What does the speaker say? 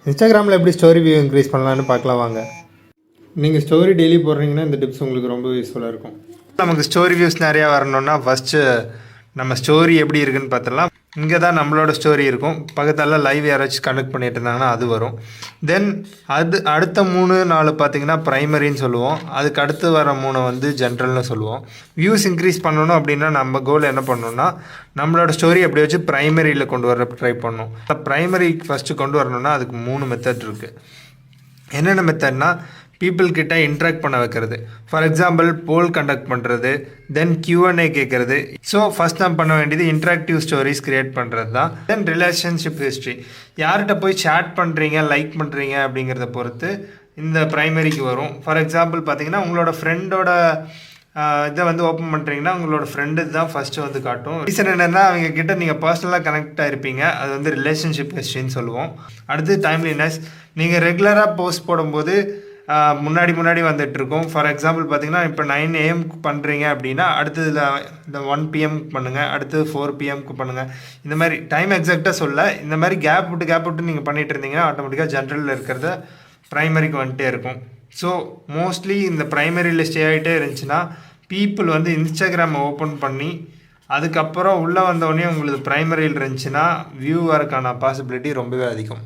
இன்ஸ்டாகிராமில் எப்படி story view increase பண்ணலான்னு பார்க்கலாம் வாங்க. நீங்கள் ஸ்டோரி டெய்லி போடுறீங்கன்னா இந்த டிப்ஸ் உங்களுக்கு ரொம்ப யூஸ்ஃபுல்லாக இருக்கும். நமக்கு ஸ்டோரி வியூஸ் நிறையா வரணுன்னா ஃபஸ்ட்டு நம்ம ஸ்டோரி எப்படி இருக்குதுன்னு பார்த்துடலாம். இங்கே தான் நம்மளோட ஸ்டோரி இருக்கும். பக்கத்தில் லைவ் யாராச்சும் கனெக்ட் பண்ணிட்டு இருந்தாங்கன்னா அது வரும். தென் அடுத்த 3-4 பார்த்திங்கன்னா ப்ரைமரின்னு சொல்லுவோம். அதுக்கு அடுத்து வர 3 வந்து ஜென்ரல்னு சொல்லுவோம். வியூஸ் இன்க்ரீஸ் பண்ணணும் அப்படின்னா நம்ம கோல் என்ன பண்ணணும்னா நம்மளோட ஸ்டோரி அப்படி வச்சு ப்ரைமரியில் கொண்டு வர ட்ரை பண்ணணும். ப்ரைமரி ஃபஸ்ட்டு கொண்டு வரணுன்னா அதுக்கு 3 மெத்தட் இருக்குது. என்னென்ன மெத்தட்னா பீப்புள்கிட்ட இன்ட்ராக்ட் பண்ண வைக்கிறது. ஃபார் எக்ஸாம்பிள் போல் கண்டக்ட் பண்ணுறது, தென் Q&A கேட்குறது. ஸோ ஃபஸ்ட் நம்ம பண்ண வேண்டியது இன்ட்ராக்டிவ் ஸ்டோரிஸ் க்ரியேட் பண்ணுறது தான். தென் ரிலேஷன்ஷிப் ஹிஸ்ட்ரி, யார்கிட்ட போய் சேட் பண்ணுறீங்க, லைக் பண்ணுறீங்க அப்படிங்கிறத பொறுத்து இந்த ப்ரைமரிக்கு வரும். ஃபார் எக்ஸாம்பிள் பார்த்தீங்கன்னா உங்களோட ஃப்ரெண்டோட இதை வந்து ஓப்பன் பண்ணுறீங்கன்னா உங்களோட ஃப்ரெண்டு தான் ஃபஸ்ட்டு வந்து காட்டும். ரீசன் என்னென்னா அவங்க கிட்ட நீங்கள் பர்சனலாக கனெக்ட் ஆகிருப்பீங்க. அது வந்து ரிலேஷன்ஷிப் ஹிஸ்ட்ரின்னு சொல்லுவோம். அடுத்து டைம்லினஸ், நீங்கள் ரெகுலராக போஸ்ட் போடும்போது முன்னாடி வந்துட்டுருக்கோம். ஃபார் எக்ஸாம்பிள் பார்த்தீங்கன்னா இப்போ 9 AM பண்ணுறீங்க அப்படின்னா அடுத்ததில் இந்த 1 PM பண்ணுங்கள், அடுத்து 4 PM பண்ணுங்கள். இந்த மாதிரி டைம் எக்ஸாக்டாக சொல்ல, இந்த மாதிரி கேப் விட்டு நீங்கள் பண்ணிகிட்டு இருந்தீங்கன்னா ஆட்டோமேட்டிக்காக ஜென்ரலில் இருக்கிறத ப்ரைமரிக்கு வந்துட்டே இருக்கும். ஸோ மோஸ்ட்லி இந்த ப்ரைமரியில் ஸ்டே ஆகிட்டே இருந்துச்சுன்னா பீப்புள் வந்து இன்ஸ்டாகிராமை ஓப்பன் பண்ணி அதுக்கப்புறம் உள்ளே வந்தோடனே உங்களுக்கு ப்ரைமரியில் இருந்துச்சுன்னா வியூ வரக்கான பாசிபிலிட்டி ரொம்பவே அதிகம்.